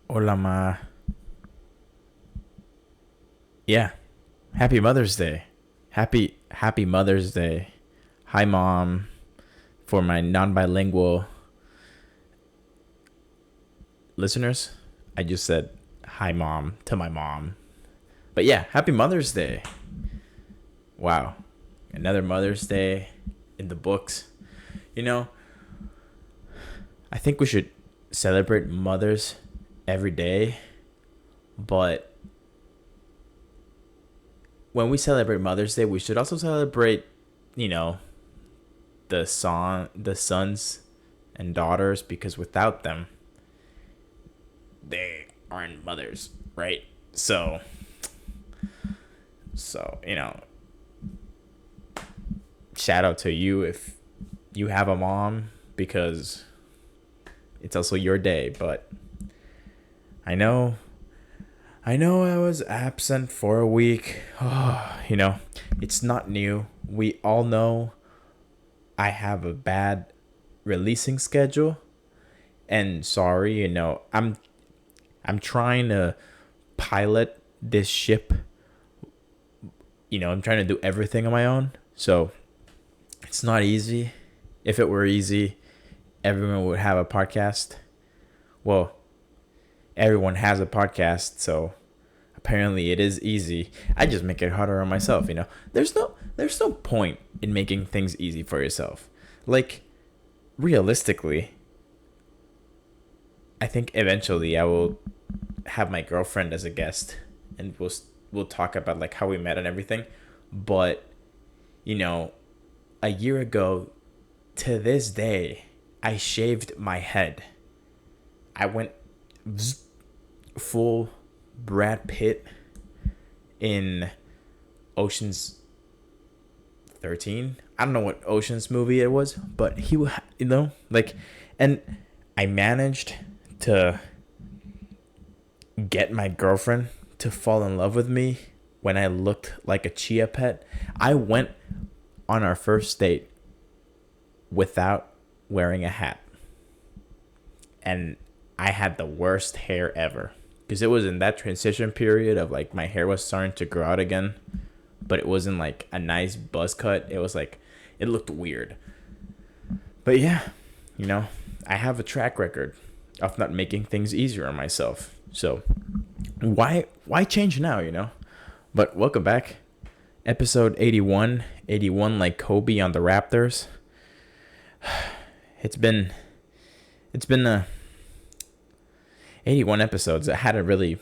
Hola, ma. Yeah. Happy Mother's Day. Happy Mother's Day. Hi, Mom. For my non bilingual listeners, I just said hi, Mom, to my mom. But yeah, Happy Mother's Day. Wow. Another Mother's Day in the books. You know, I think we should celebrate mothers every day, but when we celebrate Mother's Day, we should also celebrate, you know, the sons and daughters, because without them, they aren't mothers, right? So, so shout out to you if you have a mom, because it's also your day. But I know, I know, I was absent for a week. Oh, it's not new. We all know I have a bad releasing schedule, and sorry, I'm trying to pilot this ship. I'm trying to do everything on my own. So it's not easy. If it were easy, everyone would have a podcast. Well, everyone has a podcast, so apparently it is easy. I just make it harder on myself. There's no point in making things easy for yourself. Like, realistically, I think eventually I will have my girlfriend as a guest, and we'll talk about like how we met and everything. But you know, a year ago to this day, I shaved my head. I went full Brad Pitt in Ocean's 13. I don't know what Ocean's movie it was, but and I managed to get my girlfriend to fall in love with me when I looked like a chia pet. I went on our first date without wearing a hat. And I had the worst hair ever. Because it was in that transition period of like my hair was starting to grow out again. But it wasn't like a nice buzz cut. It was like, it looked weird. But yeah, I have a track record of not making things easier on myself. So why change now? But welcome back. Episode 81. 81 like Kobe on the Raptors. It's been 81 episodes. I had to really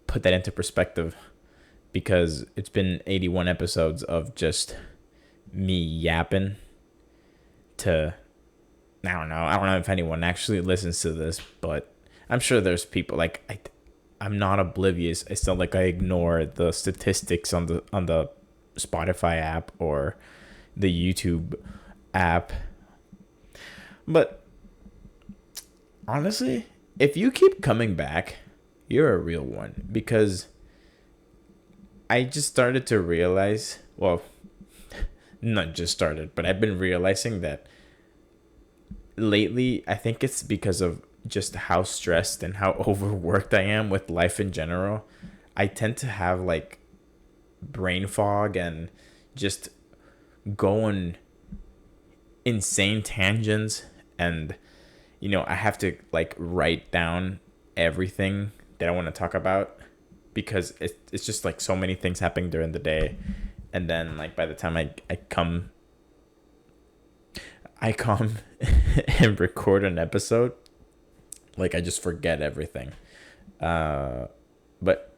put that into perspective, because it's been 81 episodes of just me yapping to, I don't know if anyone actually listens to this, but I'm sure there's people like I'm not oblivious. It's not like I ignore the statistics on the Spotify app or the YouTube app. But honestly, if you keep coming back, you're a real one, because I just started to realize, well, not just started, but I've been realizing that lately, I think it's because of just how stressed and how overworked I am with life in general. I tend to have like brain fog and just going insane tangents, and I have to like write down everything that I want to talk about, because it's just like so many things happening during the day, and then like by the time I come and record an episode, like I just forget everything. But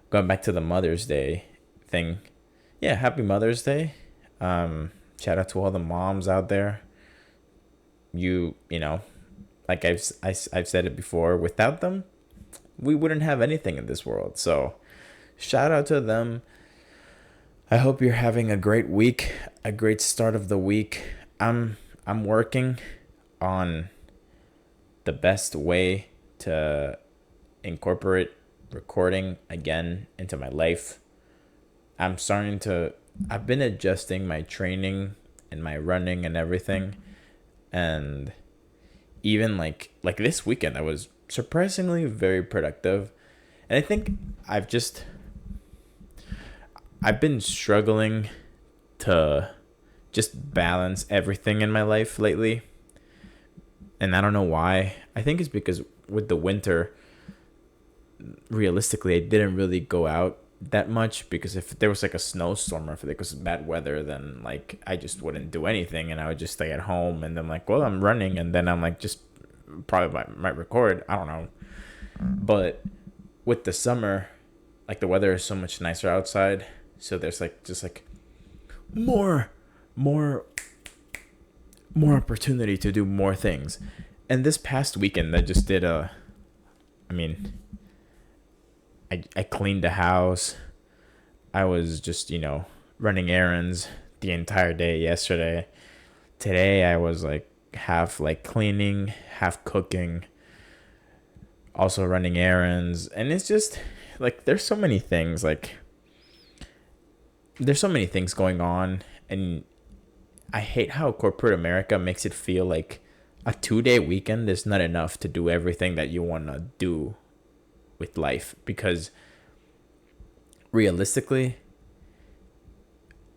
going back to the Mother's Day thing, yeah, happy Mother's Day. Shout out to all the moms out there. Like I've said it before, without them, we wouldn't have anything in this world. So shout out to them. I hope you're having a great week, a great start of the week. I'm working on the best way to incorporate recording again into my life. I've been adjusting my training and my running and everything. And even like this weekend, I was surprisingly very productive. And I think I've just I've been struggling to just balance everything in my life lately. And I don't know why. I think it's because with the winter, realistically, I didn't really go out that much, because if there was like a snowstorm or if it was bad weather, then like I just wouldn't do anything and I would just stay at home, and then like, well, I'm running, and then I'm like just probably might record. I don't know. But with the summer, like the weather is so much nicer outside, so there's like just like more more more opportunity to do more things. And this past weekend I just did I mean, I cleaned the house. I was just, running errands the entire day yesterday. Today I was like half like cleaning, half cooking, also running errands. And it's just like there's so many things going on. And I hate how corporate America makes it feel like a 2 day weekend is not enough to do everything that you want to do with life, because realistically,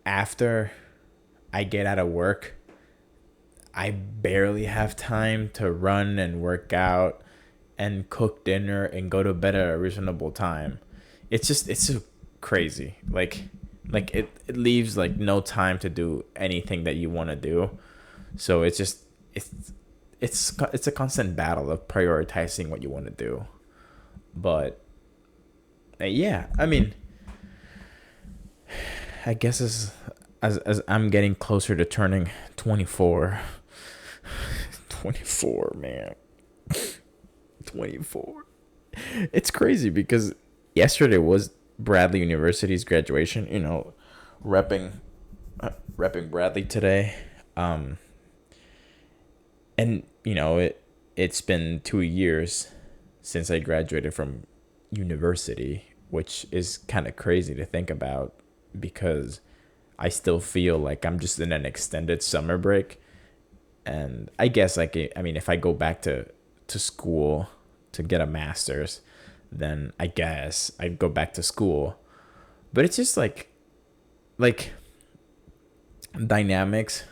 after I get out of work, I barely have time to run and work out and cook dinner and go to bed at a reasonable time. It's so crazy. It leaves like no time to do anything that you want to do. So it's it's a constant battle of prioritizing what you want to do. But yeah, I mean, I guess as I'm getting closer to turning 24, 24, man, 24. It's crazy because yesterday was Bradley University's graduation. Repping, repping Bradley today. And it's been 2 years since I graduated from university, which is kind of crazy to think about, because I still feel like I'm just in an extended summer break. And I guess I mean, if I go back to school to get a master's, then I guess I'd go back to school. But it's just like dynamics.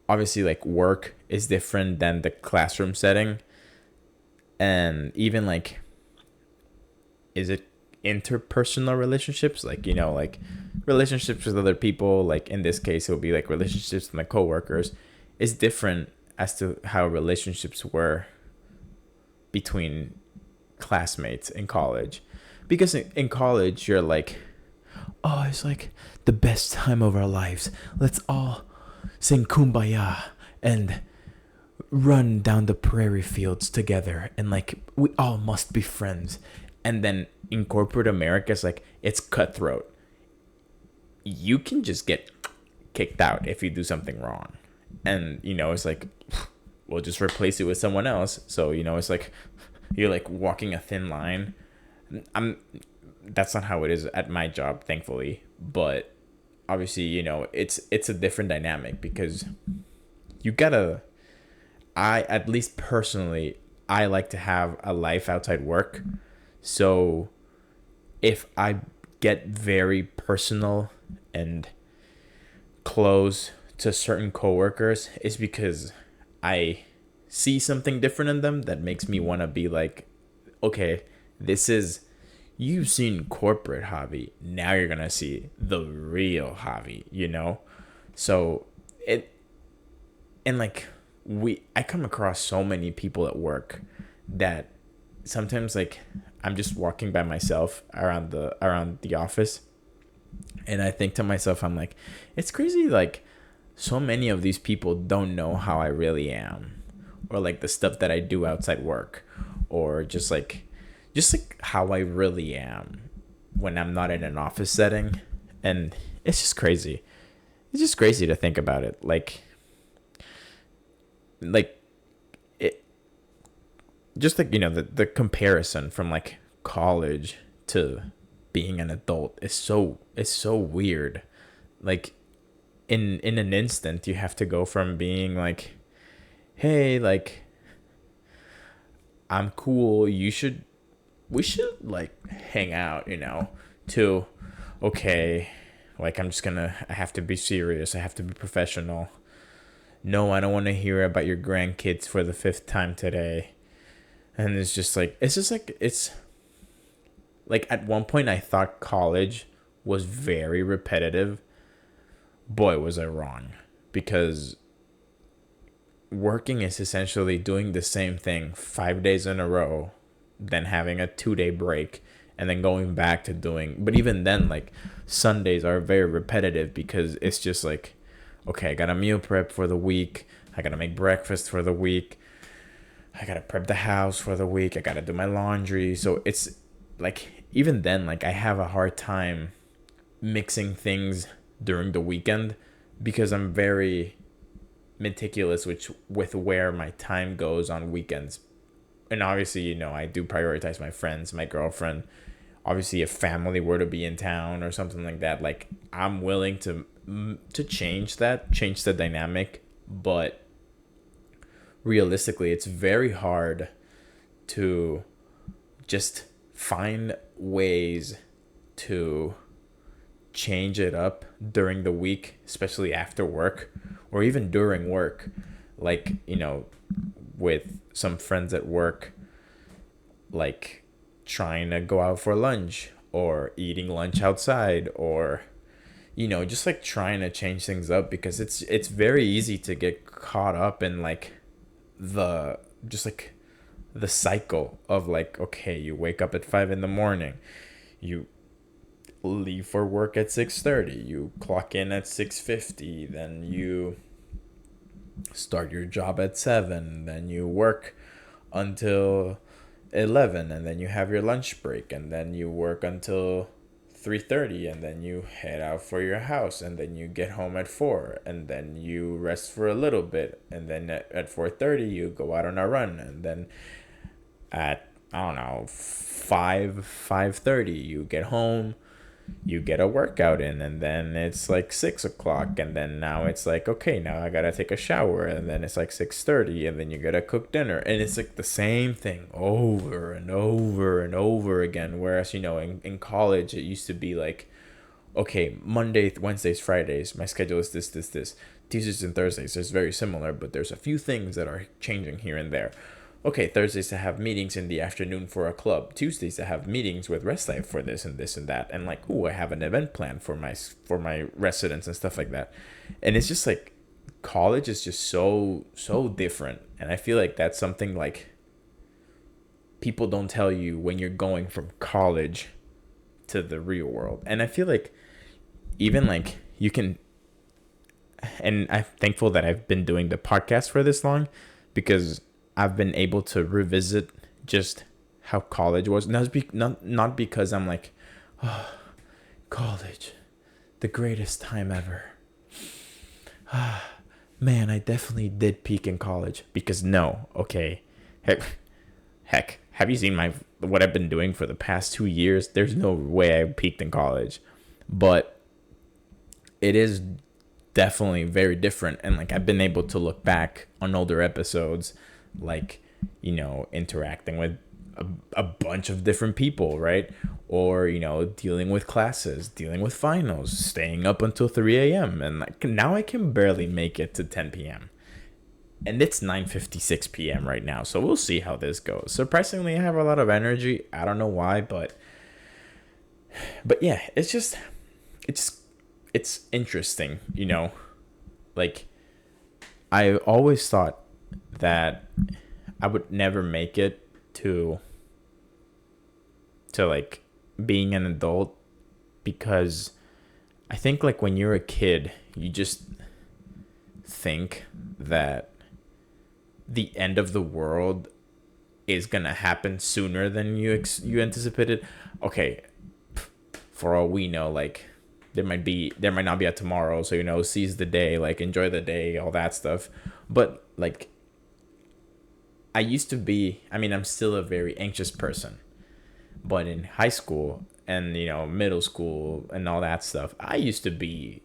Obviously, like work is different than the classroom setting. And even like, is it interpersonal relationships? Like relationships with other people, like in this case, it would be like relationships with my coworkers, is different as to how relationships were between classmates in college. Because in college, you're like, oh, it's like the best time of our lives. Let's all sing Kumbaya and run down the prairie fields together, and like we all must be friends. And then in corporate America, it's cutthroat. You can just get kicked out if you do something wrong. And it's like, we'll just replace it with someone else. So it's like you're like walking a thin line. That's not how it is at my job, thankfully. But obviously, it's a different dynamic, because you gotta, at least personally, I like to have a life outside work. So if I get very personal and close to certain coworkers, it's because I see something different in them that makes me want to be like, okay, this is, you've seen corporate Javi, now you're gonna see the real Javi. So and like I come across so many people at work that sometimes like I'm just walking by myself around the office, and I think to myself, I'm like, it's crazy, like so many of these people don't know how I really am, or like the stuff that I do outside work, or just like how I really am when I'm not in an office setting. And it's just crazy. It's just crazy to think about it. Like it, just like, the comparison from like college to being an adult is so weird. Like in an instant, you have to go from being like, hey, like I'm cool. We should like hang out, to, okay, like I have to be serious. I have to be professional. No, I don't want to hear about your grandkids for the fifth time today. And it's like at one point I thought college was very repetitive. Boy, was I wrong. Because working is essentially doing the same thing 5 days in a row, then having a 2 day break, and then going back to doing. But even then, like, Sundays are very repetitive because it's just like, okay, I got a meal prep for the week. I got to make breakfast for the week. I got to prep the house for the week. I got to do my laundry. So it's like, even then, like, I have a hard time mixing things during the weekend because I'm very meticulous with where my time goes on weekends. And obviously, I do prioritize my friends, my girlfriend. Obviously, if family were to be in town or something like that, like, I'm willing to change the dynamic. But realistically, it's very hard to just find ways to change it up during the week, especially after work or even during work. Like, with some friends at work, like trying to go out for lunch or eating lunch outside, or just like trying to change things up, because it's very easy to get caught up in like the just like the cycle of like, okay, you wake up at 5 a.m, you leave for work at 6:30, you clock in at 6:50, then you start your job at 7, then you work until 11, and then you have your lunch break, and then you work until 3:30, and then you head out for your house, and then you get home at 4, and then you rest for a little bit, and then at 4:30 you go out on a run, and then at, I don't know, 5:30 you get home, you get a workout in, and then it's like 6 o'clock, and then now it's like, okay, now I gotta take a shower, and then it's like 6:30, and then you gotta cook dinner, and it's like the same thing over and over and over again. Whereas, in college it used to be like, okay, Monday, Wednesdays, Fridays, my schedule is this. Tuesdays and Thursdays is very similar, but there's a few things that are changing here and there. Okay, Thursdays I have meetings in the afternoon for a club. Tuesdays I have meetings with Rest Life for this and this and that. And like, ooh, I have an event plan for my residents and stuff like that. And it's just like, college is just so different. And I feel like that's something like people don't tell you when you're going from college to the real world. And I feel like even like you can, and I'm thankful that I've been doing the podcast for this long, because I've been able to revisit just how college was. Not because I'm like, oh, college, the greatest time ever. Man, I definitely did peak in college. Because no, okay, heck, have you seen what I've been doing for the past 2 years? There's no way I peaked in college, but it is definitely very different. And like, I've been able to look back on older episodes, like, interacting with a bunch of different people, right? Or, dealing with classes, dealing with finals, staying up until 3 a.m. And like, now I can barely make it to 10 p.m. And it's 9:56 p.m. right now. So we'll see how this goes. Surprisingly, I have a lot of energy. I don't know why, but yeah, it's interesting, like, I always thought that I would never make it to like being an adult, because I think like when you're a kid, you just think that the end of the world is gonna happen sooner than you anticipated. Okay, for all we know, like, there might not be a tomorrow, so seize the day, like, enjoy the day, all that stuff. But like, I'm still a very anxious person. But in high school and, middle school and all that stuff, I used to be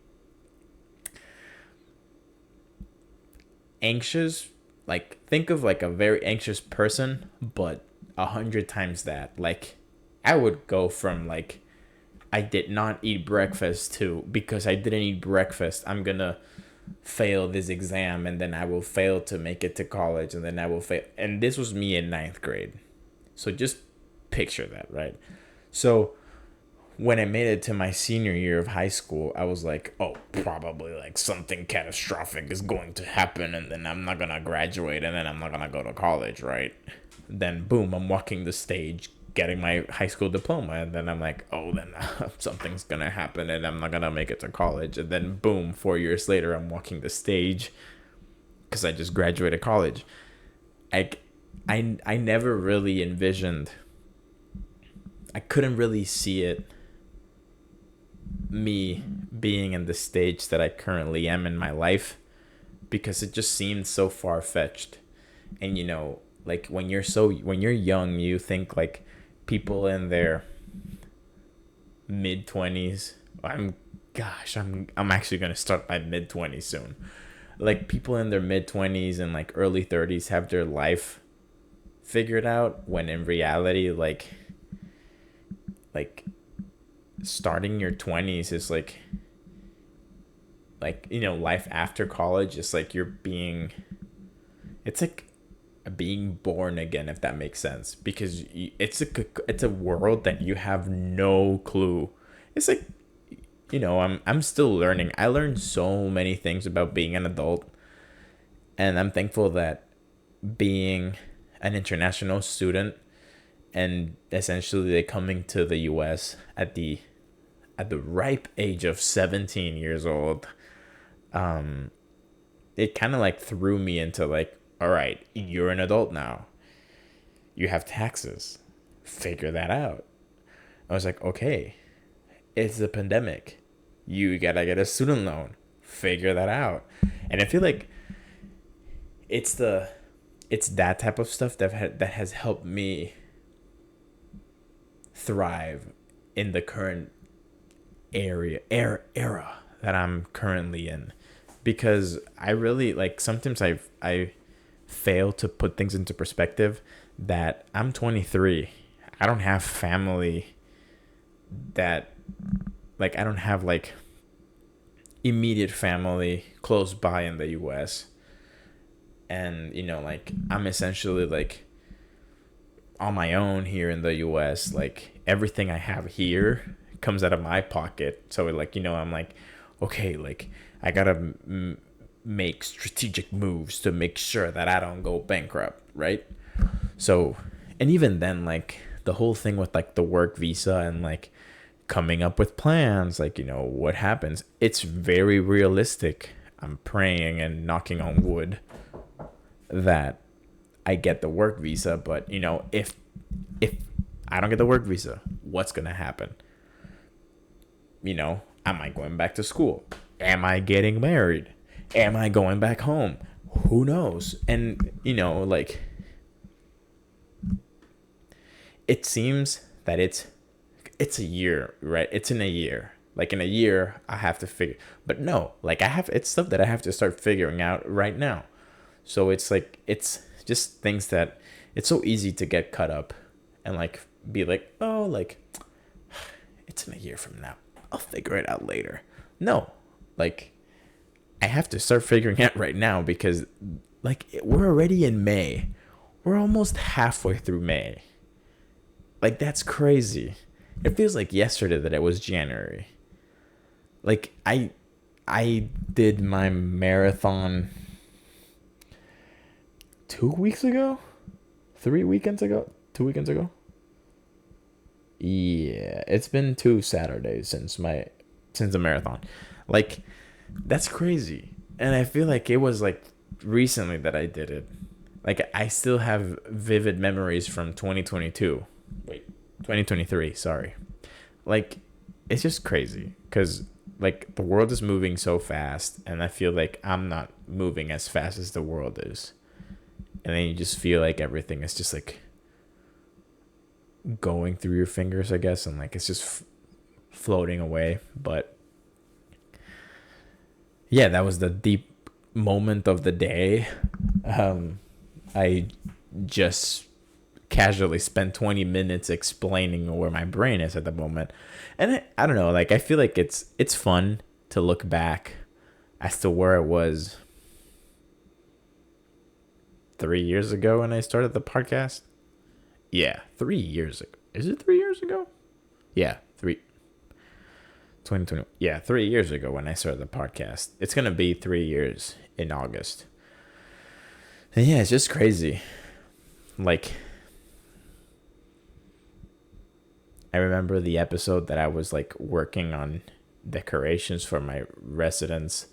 anxious, like think of like a very anxious person, but 100 times that. Like I would go from like I did not eat breakfast to because I didn't eat breakfast, I'm gonna fail this exam and then I will fail to make it to college and then I will fail. And this was me in ninth grade. So just picture that, right? So when I made it to my senior year of high school, I was like, oh, probably like something catastrophic is going to happen and then I'm not going to graduate and then I'm not going to go to college, right? Then boom, I'm walking the stage getting my high school diploma and then I'm like, oh, then something's going to happen and I'm not going to make it to college. And then boom, 4 years later, I'm walking the stage because I just graduated college. I never really envisioned, I couldn't really see it, me being in the stage that I currently am in my life, because it just seemed so far-fetched. And you know, like when you're young, you think like people in their mid-20s, I'm actually going to start my mid-20s soon. Like people in their mid-20s and like early 30s have their life figured out, when in reality like starting your 20s is like you know, life after college is like it's like being born again, if that makes sense, because it's a world that you have no clue. It's like, you know, I'm still learning. I learned so many things about being an adult, and I'm thankful that being an international student and essentially coming to the US at the ripe age of 17 years old, it kind of like threw me into like, all right, you're an adult now. You have taxes. Figure that out. I was like, okay, it's the pandemic. You gotta get a student loan. Figure that out. And I feel like it's that type of stuff that has helped me thrive in the current era that I'm currently in, because I really like, sometimes I fail to put things into perspective, that I'm 23. I don't have family that, like, I don't have like immediate family close by in the US. And you know, like I'm essentially like on my own here in the US. Like everything I have here comes out of my pocket. So like, you know, I'm like, okay, like I gotta make strategic moves to make sure that I don't go bankrupt, right? So, and even then, like the whole thing with like the work visa and like coming up with plans, like, you know, what happens, it's very realistic. I'm praying and knocking on wood that I get the work visa, but you know, if I don't get the work visa, what's gonna happen? You know, am I going back to school? Am I getting married? Am I going back home? Who knows? And you know, like it seems that it's a year, right? It's in a year. Like in a year, I have to figure, but no, like it's stuff that I have to start figuring out right now. So it's like, it's just things that it's so easy to get caught up and like be like, oh, like it's in a year from now, I'll figure it out later. No, like I have to start figuring out right now, because like we're already in May. We're almost halfway through May. Like that's crazy. It feels like yesterday that it was January. Like I did my marathon 2 weeks ago, 2 weekends ago. Yeah, it's been 2 Saturdays since the marathon. Like that's crazy. And I feel like it was like recently that I did it. Like I still have vivid memories from 2023, sorry. Like it's just crazy, cuz like the world is moving so fast, and I feel like I'm not moving as fast as the world is. And then you just feel like everything is just like going through your fingers, I guess, and like it's just floating away. But yeah, that was the deep moment of the day. I just casually spent 20 minutes explaining where my brain is at the moment. And I don't know, like I feel like it's fun to look back as to where it was 3 years ago when I started the podcast. Yeah, 3 years ago. Is it 3 years ago? Yeah, 2020. Yeah, 3 years ago when I started the podcast. It's gonna be 3 years in August. And yeah, it's just crazy. Like, I remember the episode that I was like working on decorations for my residence,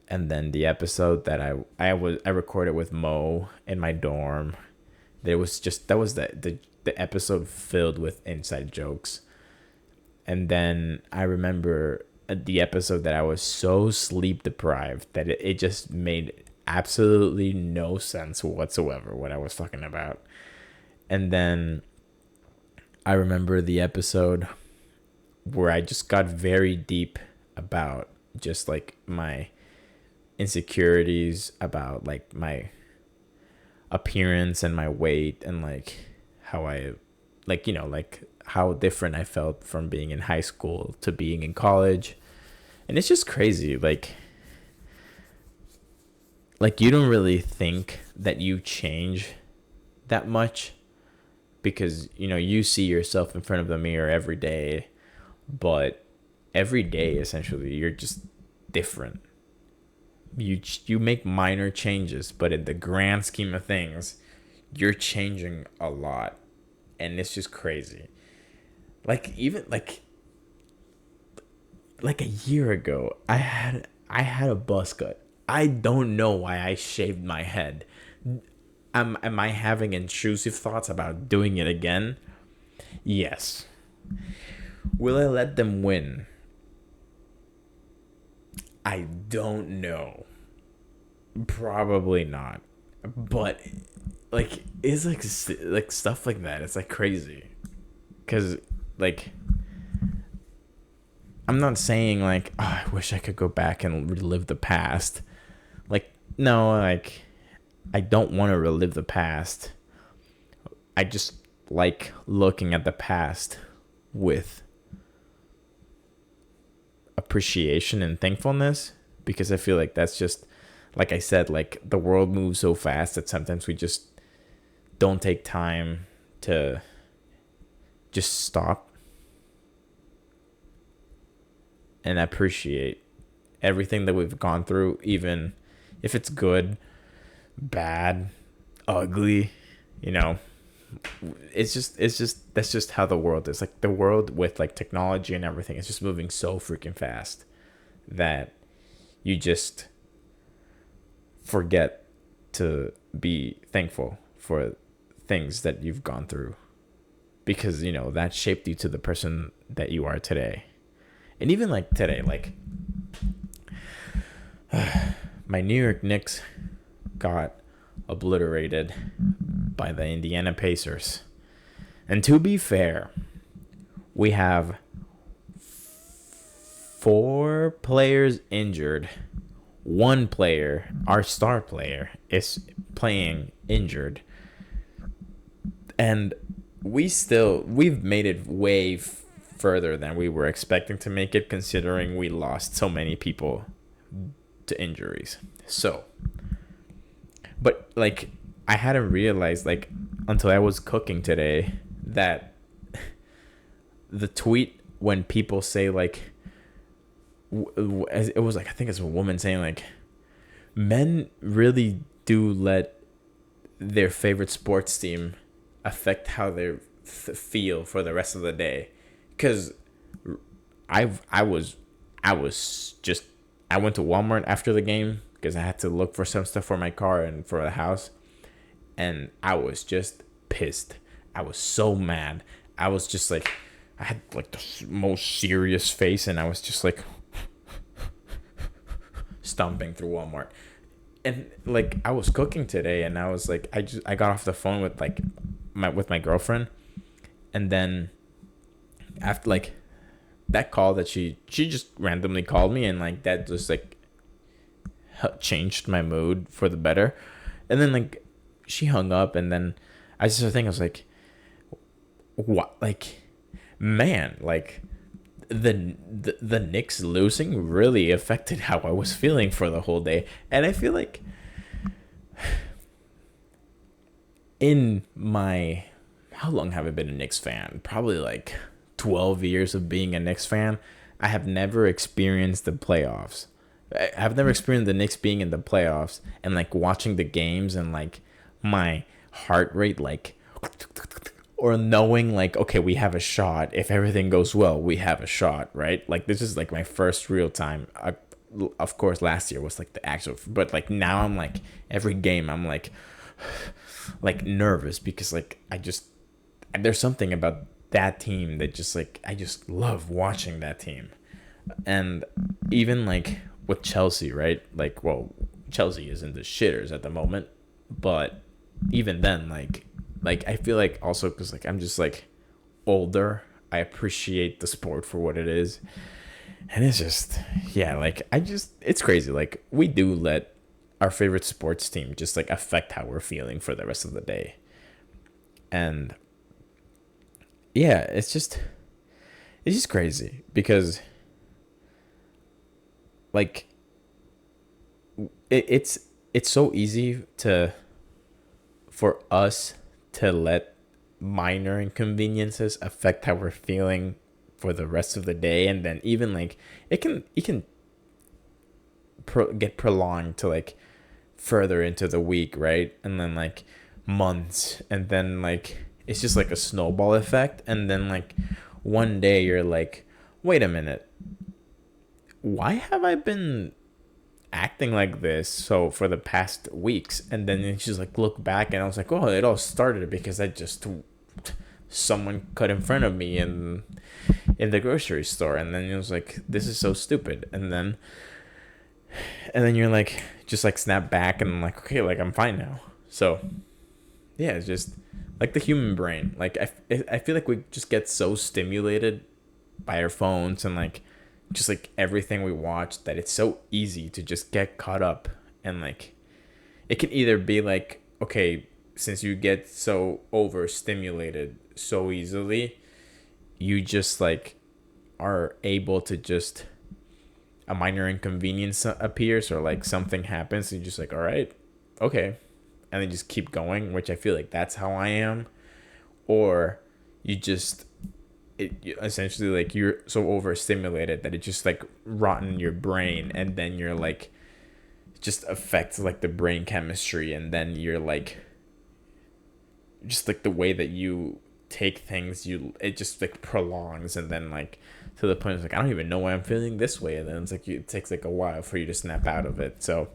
and then the episode that I recorded with Mo in my dorm. That was the episode filled with inside jokes. And then I remember the episode that I was so sleep deprived that it just made absolutely no sense whatsoever what I was talking about. And then I remember the episode where I just got very deep about just like my insecurities, about like my appearance and my weight, and like how I, like, you know, like how different I felt from being in high school to being in college. And it's just crazy. Like you don't really think that you change that much because, you know, you see yourself in front of the mirror every day, but every day essentially you're just different. You make minor changes, but in the grand scheme of things, you're changing a lot. And it's just crazy. Like even like a year ago, I had a buzz cut. I don't know why I shaved my head. Am I having intrusive thoughts about doing it again? Yes. Will I let them win? I don't know. Probably not. But like it's like stuff like that. It's like crazy. Cuz like I'm not saying like, oh, I wish I could go back and relive the past. Like no, like I don't want to relive the past. I just like looking at the past with appreciation and thankfulness, because I feel like that's just, like I said, like the world moves so fast that sometimes we just don't take time to just stop and appreciate everything that we've gone through, even if it's good, bad, ugly, you know. It's just that's just how the world is. Like the world with like technology and everything is just moving so freaking fast that you just forget to be thankful for things that you've gone through, because you know that shaped you to the person that you are today. And even like today, like my New York Knicks got obliterated by the Indiana Pacers. And to be fair, we have 4 players injured. One player, our star player, is playing injured. And we've made it way further than we were expecting to make it, considering we lost so many people to injuries. So, but like I hadn't realized, like, until I was cooking today, that the tweet when people say like, it was like, I think it's a woman saying like, men really do let their favorite sports team affect how they feel for the rest of the day. Because I went to Walmart after the game because I had to look for some stuff for my car and for the house, and I was just pissed. I was so mad. I was just like, I had like the most serious face, and I was just like stomping through Walmart. And like I was cooking today, and I was like, I got off the phone with like my girlfriend, and then after like that call that she just randomly called me, and like that just like changed my mood for the better. And then like she hung up, and then I just started thinking, I was like, what, like, man, like the Knicks losing really affected how I was feeling for the whole day. And I feel like in my, how long have I been a Knicks fan? Probably like 12 years of being a Knicks fan. I have never experienced the playoffs. I've never experienced the Knicks being in the playoffs and like watching the games and like my heart rate like, or knowing like, okay, we have a shot. If everything goes well, we have a shot, right? Like this is like my first real time. Of course, last year was like the actual, but like now I'm like every game I'm like nervous because like there's something about that team that just like I just love watching that team. And even like with Chelsea, right? Like, well, Chelsea is in the shitters at the moment, but even then, like I feel like also because like I'm just like older, I appreciate the sport for what it is, and it's just, yeah, like it's crazy. Like we do let our favorite sports team just like affect how we're feeling for the rest of the day, and yeah, it's just crazy because like it's so easy for us to let minor inconveniences affect how we're feeling for the rest of the day, and then even like it can get prolonged to like further into the week, right? And then like months, and then like it's just like a snowball effect, and then like one day you're like, wait a minute, why have I been acting like this so for the past weeks? And then you just like look back, and I was like, oh, it all started because someone cut in front of me in the grocery store, and then it was like, this is so stupid. And then you're like, just like snap back, and I'm like, okay, like I'm fine now. So yeah, it's just like the human brain. Like I feel like we just get so stimulated by our phones and like just like everything we watch that it's so easy to just get caught up. And like it can either be like, okay, since you get so overstimulated so easily, you just like are able to just, a minor inconvenience appears or like something happens, and you're just like, all right, okay, and then just keep going, which I feel like that's how I am. Or you just, essentially like you're so overstimulated that it just like rotten your brain, and then you're like just affects like the brain chemistry, and then you're like just like the way that you take things, it just like prolongs, and then like to the point it's like, I don't even know why I'm feeling this way, and then it's like it takes like a while for you to snap out of it. So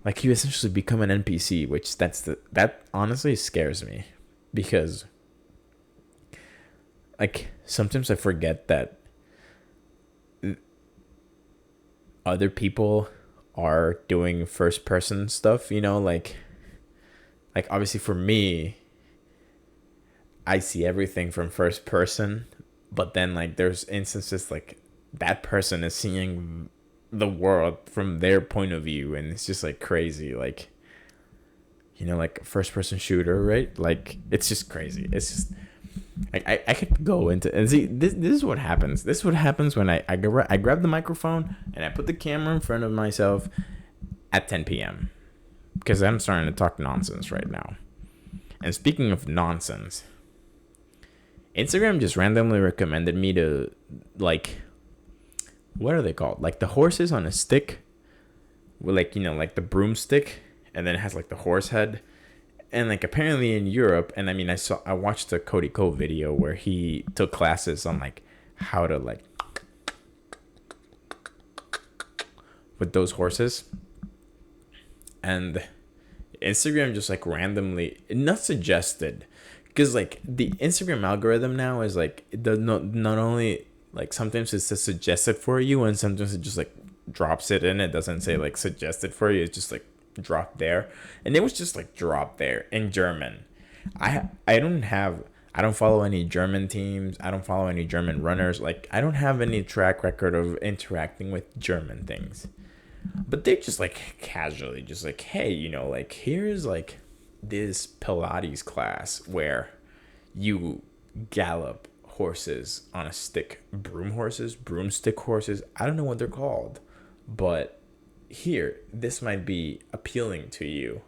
like you essentially become an NPC, which that honestly scares me, because like sometimes I forget that other people are doing first person stuff, like obviously for me, I see everything from first person, but then like there's instances like that person is seeing the world from their point of view, and it's just like crazy, like like first person shooter, right? Like it's just crazy. It's just like I could go into, and see, this is what happens. This is what happens when I grab the microphone and I put the camera in front of myself at 10 p.m. because I'm starting to talk nonsense right now. And speaking of nonsense, Instagram just randomly recommended me to, like, what are they called? Like the horses on a stick, with like, like the broomstick, and then it has like the horse head. And like apparently in Europe, and I mean, I watched a Cody Ko video where he took classes on like how to like with those horses. And Instagram just like randomly, not suggested, because like the Instagram algorithm now is like, it does not only like sometimes it's just suggested for you, and sometimes it just like drops it in. It doesn't say like suggested for you. It's just like dropped there, and it was just like dropped there in German. I don't follow any German teams. I don't follow any German runners. Like I don't have any track record of interacting with German things. But they're just like casually, just like, hey, like here's like this Pilates class where you gallop horses on a stick, broomstick horses. I don't know what they're called, but here, this might be appealing to you.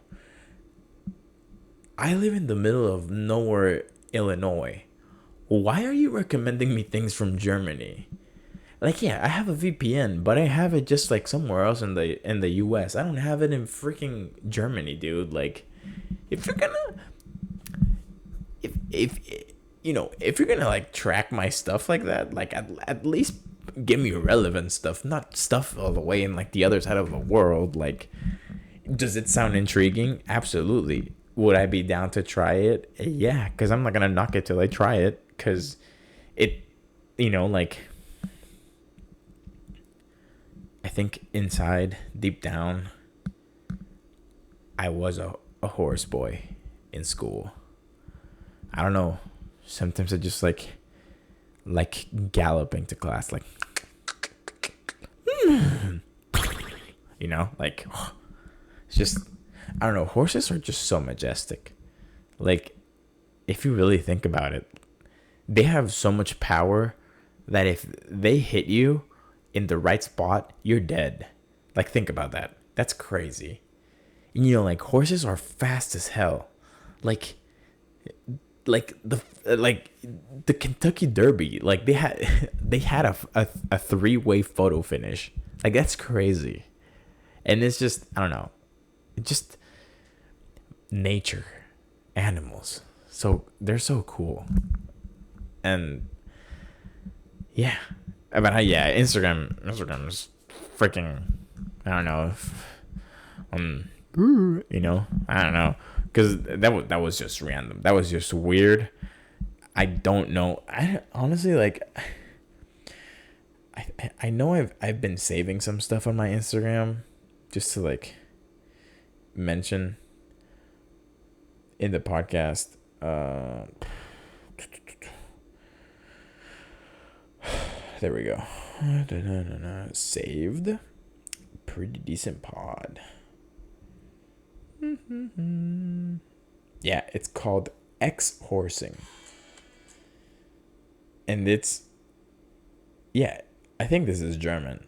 I live in the middle of nowhere, Illinois. Why are you recommending me things from Germany? Like, yeah, I have a VPN, but I have it just like somewhere else in the US. I don't have it in freaking Germany, dude. Like, if you're gonna if you're gonna like track my stuff like that, like at least give me relevant stuff, not stuff all the way in like the other side of the world. Like, does it sound intriguing? Absolutely. Would I be down to try it? Yeah, because I'm not gonna knock it till I try it, because it, like, I think inside, deep down, I was a horse boy in school. I don't know. Sometimes I just like galloping to class, like, like, it's just, I don't know. Horses are just so majestic. Like, if you really think about it, they have so much power that if they hit you in the right spot, you're dead. Like, think about that. That's crazy. And, like, horses are fast as hell. Like the Kentucky Derby, like they had a 3-way photo finish. Like, that's crazy. And it's just, I don't know, just nature, animals, so they're so cool. And yeah, but yeah, Instagram is freaking, I don't know if I don't know, because that was just random. That was just weird. I don't know. I honestly, like, I know I've been saving some stuff on my Instagram just to like mention in the podcast. There we go. Saved. Pretty decent pod. Yeah, it's called X Horsing. And it's, yeah, I think this is German.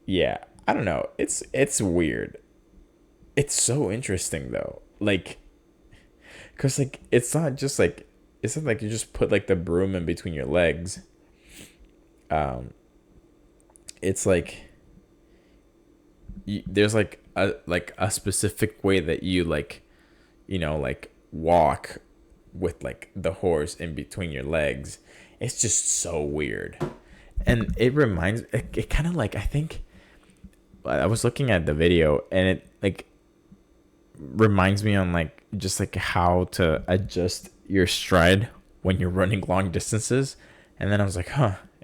Yeah, I don't know. It's weird. It's so interesting though. Like, cause like it's not like you just put like the broom in between your legs. It's like there's like a specific way that you like walk with like the horse in between your legs. It's just so weird. And it reminds it kind of like, I think I was looking at the video and it like reminds me on like just like how to adjust your stride when you're running long distances. And then I was like,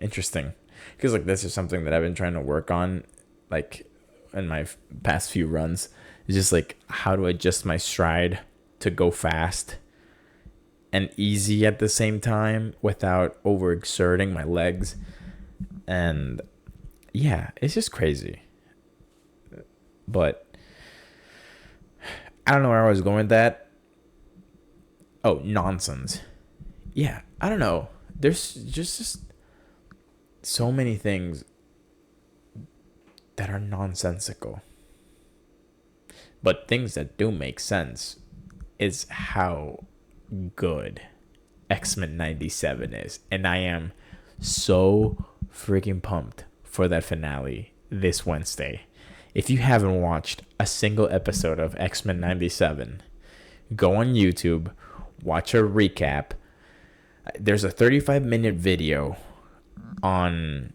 interesting, because like this is something that I've been trying to work on like in my past few runs. It's just like how to adjust my stride to go fast and easy at the same time without overexerting my legs. And yeah, it's just crazy. But I don't know where I was going with that. Oh, nonsense. Yeah, I don't know. There's just so many things that are nonsensical. But things that do make sense is how good X-Men 97 is. And I am so freaking pumped for that finale this Wednesday. If you haven't watched a single episode of X-Men 97, go on YouTube, watch a recap. There's a 35-minute video on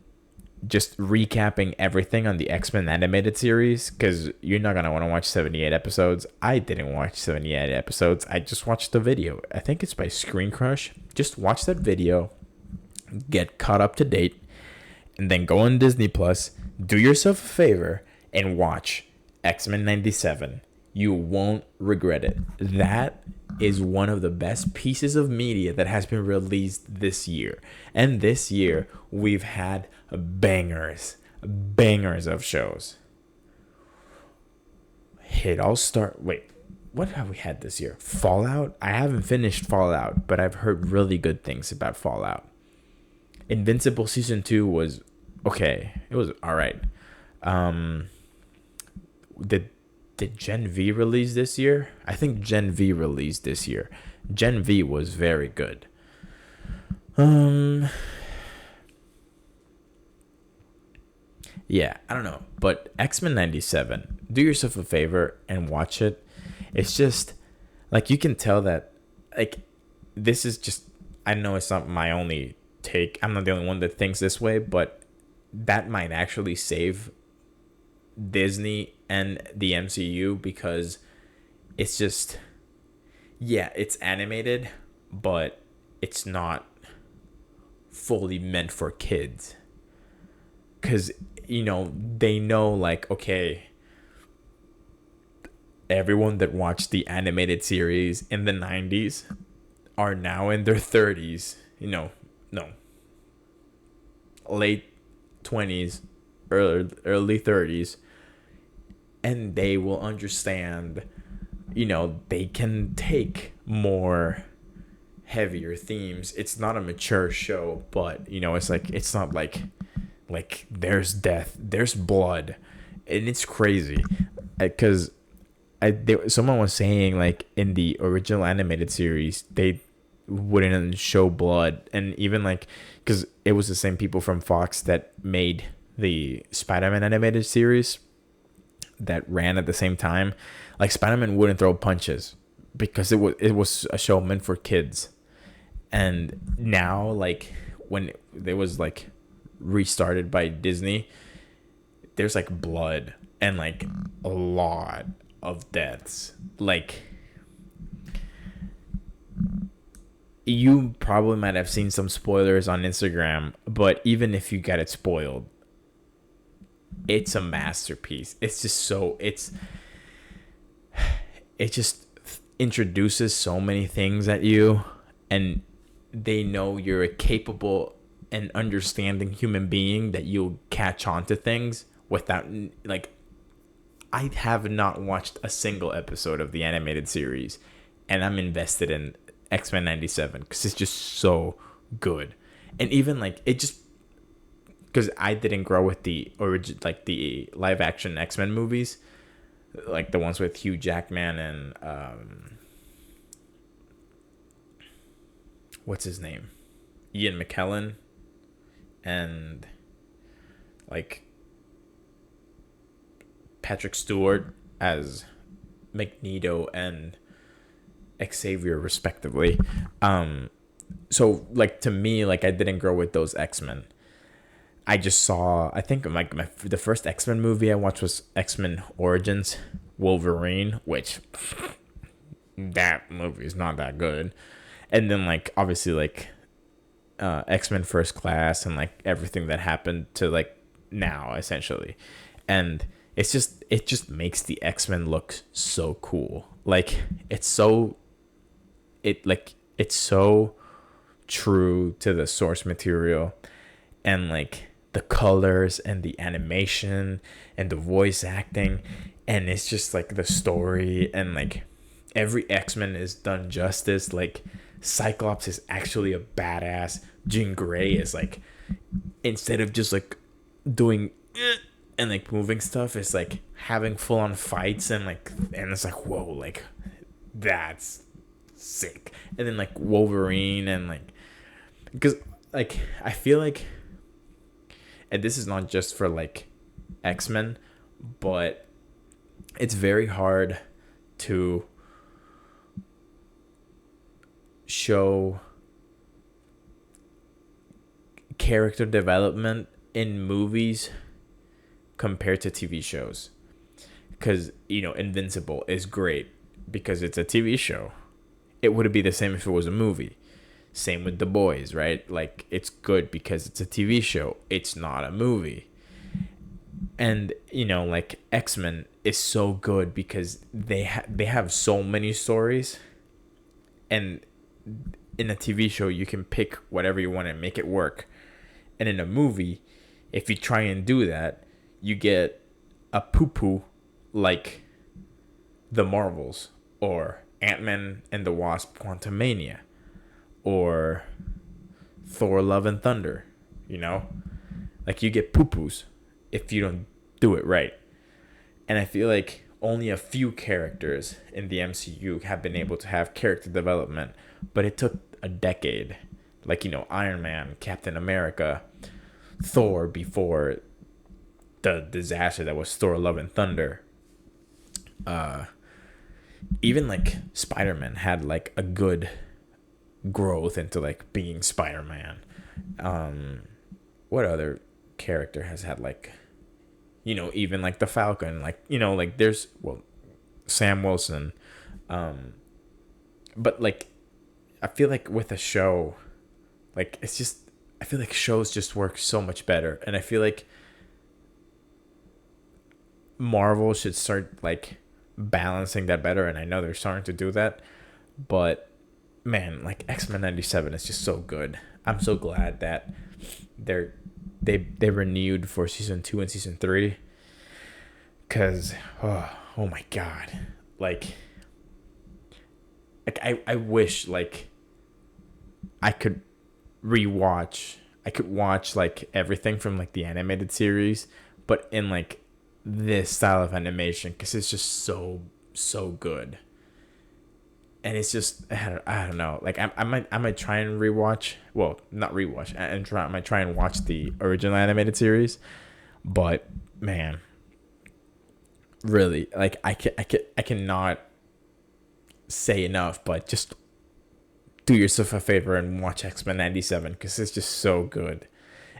just recapping everything on the X-Men animated series, because you're not going to want to watch 78 episodes. I didn't watch 78 episodes. I just watched the video. I think it's by Screen Crush. Just watch that video, get caught up to date, and then go on Disney Plus, do yourself a favor, and watch X-Men 97. You won't regret it. That is one of the best pieces of media that has been released this year. And this year, we've had bangers. bangers of shows. It all start. Wait, what have we had this year? Fallout. I haven't finished Fallout, but I've heard really good things about Fallout. Invincible season 2 was okay. It was all right. Did Gen V release this year? I think Gen V released this year. Gen V was very good. Yeah, I don't know, but X-Men 97, do yourself a favor and watch it. It's just like you can tell that like this is just, I know it's not my only take. I'm not the only one that thinks this way, but that might actually save Disney and the MCU because it's just, yeah, it's animated, but it's not fully meant for kids. Because, they know, like, okay, everyone that watched the animated series in the 90s are now in their 30s, no, late 20s, early 30s, and they will understand, they can take more heavier themes. It's not a mature show, but, it's like, it's not like there's death, there's blood, and it's crazy. Because someone was saying, like, in the original animated series, they wouldn't show blood, and even like, because it was the same people from Fox that made the Spider-Man animated series that ran at the same time. Like, Spider-Man wouldn't throw punches because it was a show meant for kids. And now, like, when it was like restarted by Disney, there's like blood and like a lot of deaths. Like, you probably might have seen some spoilers on Instagram, but even if you got it spoiled, it's a masterpiece. It's just so, it just introduces so many things at you, and they know you're a capable and understanding human being that you'll catch on to things without, like, I have not watched a single episode of the animated series, and I'm invested in X-Men 97 because it's just so good. And even like, it just, because I didn't grow with the like the live action X-Men movies, like the ones with Hugh Jackman and what's his name, Ian McKellen, and like Patrick Stewart as Magneto and Xavier respectively. So like, to me, like, I didn't grow with those X-Men. I just saw, I think like the first X-Men movie I watched was X-Men Origins Wolverine, which that movie is not that good. And then like, obviously, like X-Men First Class and like everything that happened to like now essentially. And it just makes the X-Men look so cool. Like, it's so true to the source material, and like the colors and the animation and the voice acting, and it's just like the story, and like every X-Men is done justice. Like, Cyclops is actually a badass. Jean Grey is like, instead of just like doing and like moving stuff, it's like having full on fights, and like, and it's like, whoa, like, that's sick. And then like Wolverine, and like, because like, I feel like, and this is not just for like X-Men, but it's very hard to show character development in movies compared to TV shows. Because, Invincible is great because it's a TV show. It wouldn't be the same if it was a movie. Same with The Boys, right? Like, it's good because it's a TV show. It's not a movie. And, like, X-Men is so good because they have so many stories. And in a TV show, you can pick whatever you want and make it work. And in a movie, if you try and do that, you get a poo-poo like the Marvels or Ant-Man and the Wasp Quantumania or Thor Love and Thunder, you know? Like you get poo-poos if you don't do it right. And I feel like only a few characters in the MCU have been able to have character development, but it took a decade. Like, you know, Iron Man, Captain America, Thor before the disaster that was Thor Love and Thunder. Even like Spider-Man had like a good growth into like being Spider-Man. What other character has had like, you know, even like the Falcon, like, you know, like there's, well, Sam Wilson. But like, I feel like with a show, like it's just, I feel like shows just work so much better. And I feel like Marvel should start like balancing that better. And I know they're starting to do that, but man, like X-Men 97 is just so good. I'm so glad that they renewed for season 2 and season 3, because oh my god, like I wish like I could watch like everything from like the animated series, but in like this style of animation, because it's just so good. And it's just, I don't know, like I might try and rewatch, well, not rewatch, I might try and watch the original animated series, but man, really, like I cannot say enough, but just do yourself a favor and watch X-Men 97, because it's just so good.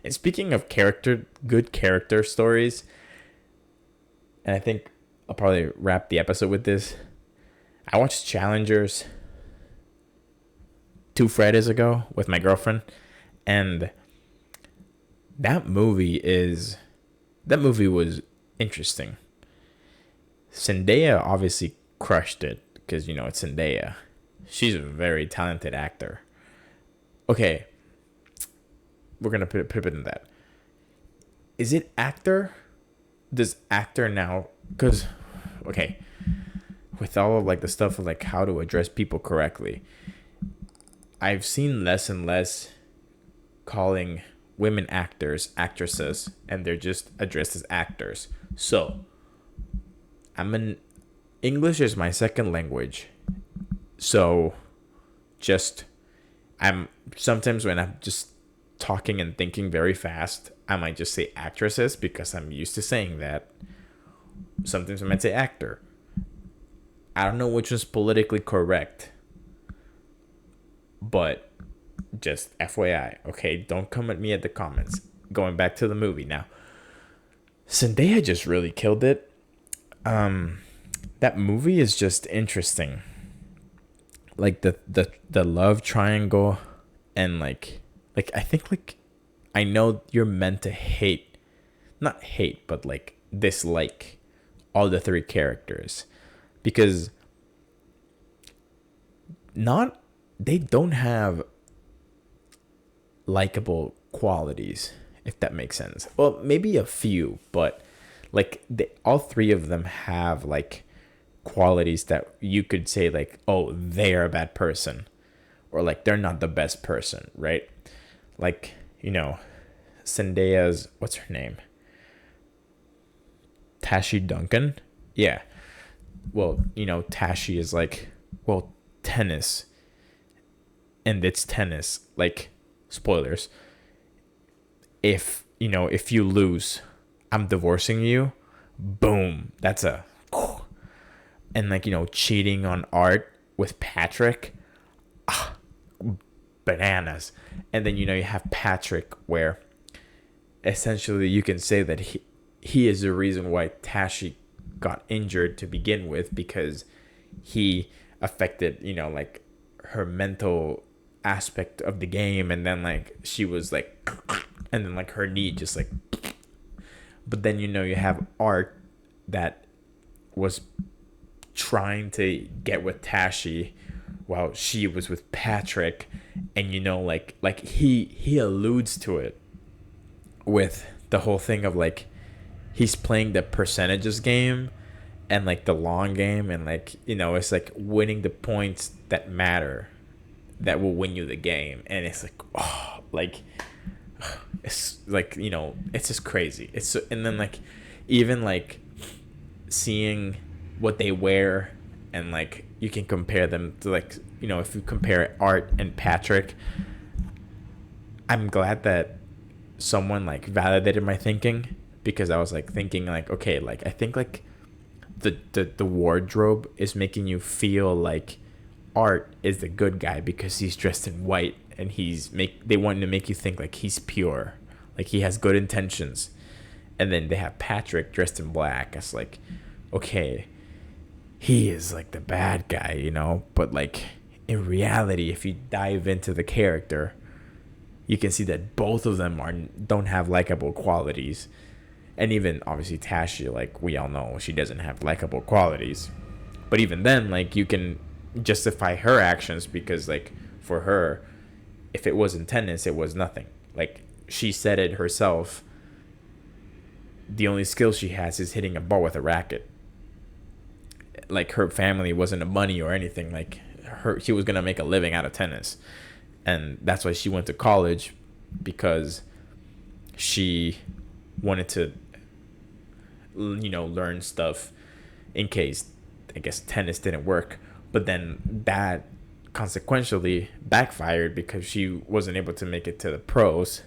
And speaking of good character stories, and I think I'll probably wrap the episode with this. I watched Challengers 2 Fridays ago with my girlfriend, and that movie was interesting. Zendaya obviously crushed it, because, you know, it's Zendaya. She's a very talented actor. Okay, we're gonna put it in that. Is it actor? Does actor now? Because, okay, with all of like the stuff of like how to address people correctly, I've seen less and less calling women actors actresses, and they're just addressed as actors. So English is my second language, so I'm sometimes when I'm just talking and thinking very fast, I might just say actresses because I'm used to saying that. Sometimes I might say actor. I don't know which is politically correct, but just FYI, okay? Don't come at me at the comments. Going back to the movie now. Zendaya just really killed it. That movie is just interesting. Like the love triangle, and like I think like I know you're meant to not hate, but like dislike all the 3 characters, because they don't have likable qualities, if that makes sense. Well, maybe a few, but like all 3 of them have like qualities that you could say like, oh, they're a bad person, or like they're not the best person, right? Like, you know, Zendaya's, what's her name? Tashi Duncan? Yeah. Well, you know, Tashi is like, well, tennis. And it's tennis. Like, spoilers. If you lose, I'm divorcing you. Boom. That's a... And like, you know, cheating on art with Patrick. Bananas. And then, you know, you have Patrick, where essentially you can say that he is the reason why Tashi got injured to begin with, because he affected, you know, like her mental aspect of the game, and then like she was like, and then like her knee just like, but then, you know, you have Art that was trying to get with Tashi while she was with Patrick, and, you know, like he alludes to it with the whole thing of like he's playing the percentages game and like the long game, and like, you know, it's like winning the points that matter, that will win you the game. And it's like, oh, like it's like, you know, it's just crazy. It's so, and then like even like seeing what they wear, and like you can compare them to, like, you know, if you compare Art and Patrick, I'm glad that someone like validated my thinking, because I was like thinking like, okay, like I think like the wardrobe is making you feel like Art is the good guy because he's dressed in white, and they want to make you think like he's pure, like he has good intentions. And then they have Patrick dressed in black. It's like, okay, he is like the bad guy, you know? But like in reality, if you dive into the character, you can see that both of them don't have likable qualities. And even obviously Tashi, like we all know, she doesn't have likable qualities. But even then, like you can justify her actions, because like for her, if it wasn't tennis, it was nothing. Like she said it herself. The only skill she has is hitting a ball with a racket. Like her family wasn't a money or anything. Like she was gonna make a living out of tennis, and that's why she went to college, because she wanted to, you know, learn stuff in case, I guess, tennis didn't work. But then that consequentially backfired, because she wasn't able to make it to the pros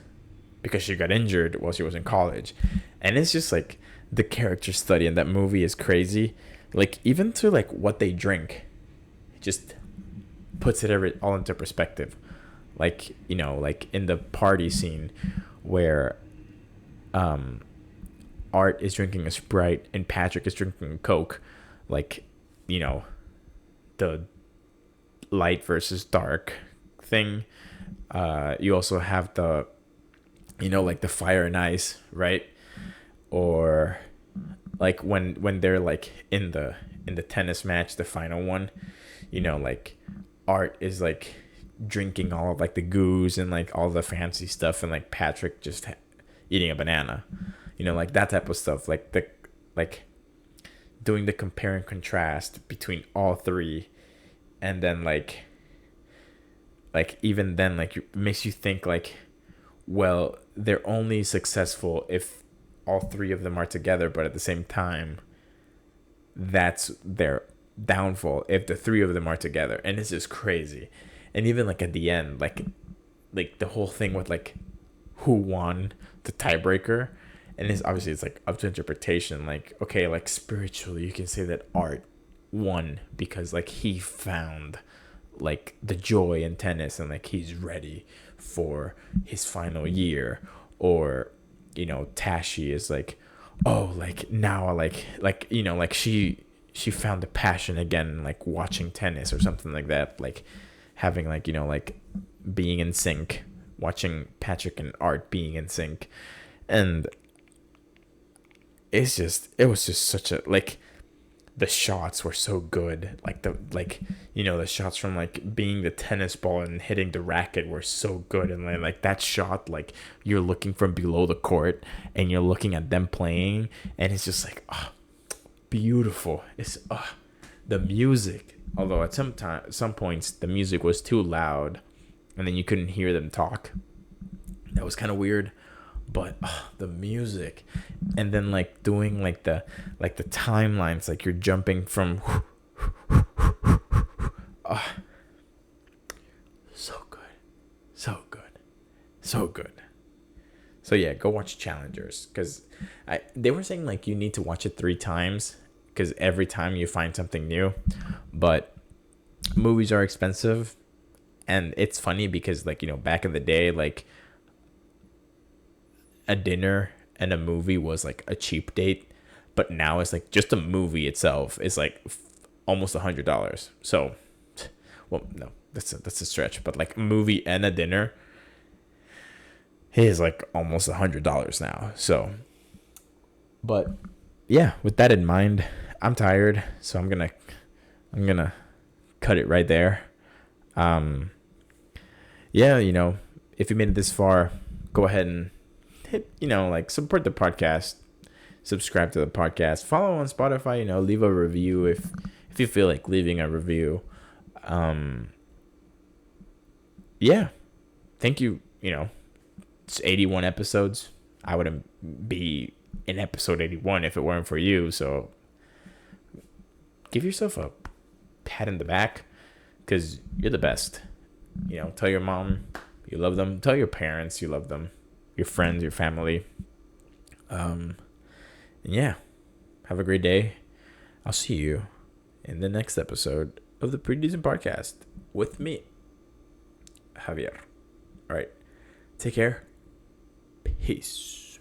because she got injured while she was in college. And it's just like the character study in that movie is crazy. Like even to like what they drink, it just puts it all into perspective. Like, you know, like in the party scene where Art is drinking a Sprite and Patrick is drinking a Coke, like, you know, the light versus dark thing. You also have the, you know, like the fire and ice, right? Or like when they're like in the tennis match, the final one, you know, like Art is like drinking all of like the goose and like all the fancy stuff, and like Patrick just eating a banana, you know, like that type of stuff. Like doing the compare and contrast between all three, and then like even then, like it makes you think like, well, they're only successful if all three of them are together, but at the same time, that's their downfall if the three of them are together. And it's just crazy. And even like at the end, like the whole thing with like who won the tiebreaker, and it's obviously it's like up to interpretation. Like, okay, like spiritually you can say that Art won because like he found like the joy in tennis, and like he's ready for his final year. Or, you know, Tashi is like, oh, like now like you know, like she found a passion again, like watching tennis or something like that, like having like, you know, like being in sync, watching Patrick and Art being in sync. And it was just such a, like, the shots were so good. Like you know, the shots from like being the tennis ball and hitting the racket were so good. And then like that shot, like you're looking from below the court and you're looking at them playing, and it's just like, oh, beautiful. It's the music, although at some points the music was too loud and then you couldn't hear them talk. That was kind of weird. But the music, and then like doing like the timelines, like you're jumping from so good. So yeah, go watch Challengers, because they were saying like you need to watch it 3 times, because every time you find something new. But movies are expensive, and it's funny because, like, you know, back in the day, like a dinner and a movie was like a cheap date, but now it's like just a movie itself is like almost $100. So, well, no, that's a stretch, but like a movie and a dinner is like almost $100 now. So, but yeah, with that in mind, I'm tired, so I'm gonna cut it right there. Yeah, you know, if you made it this far, go ahead and hit, like support the podcast, subscribe to the podcast, follow on Spotify, leave a review if you feel like leaving a review. Yeah. Thank you. It's 81 episodes. I wouldn't be in episode 81 if it weren't for you. So give yourself a pat in the back because you're the best. Tell your mom you love them. Tell your parents you love them. Your friends, your family. And yeah. Have a great day. I'll see you in the next episode of the Pretty Decent Podcast with me, Javier. All right. Take care. Peace.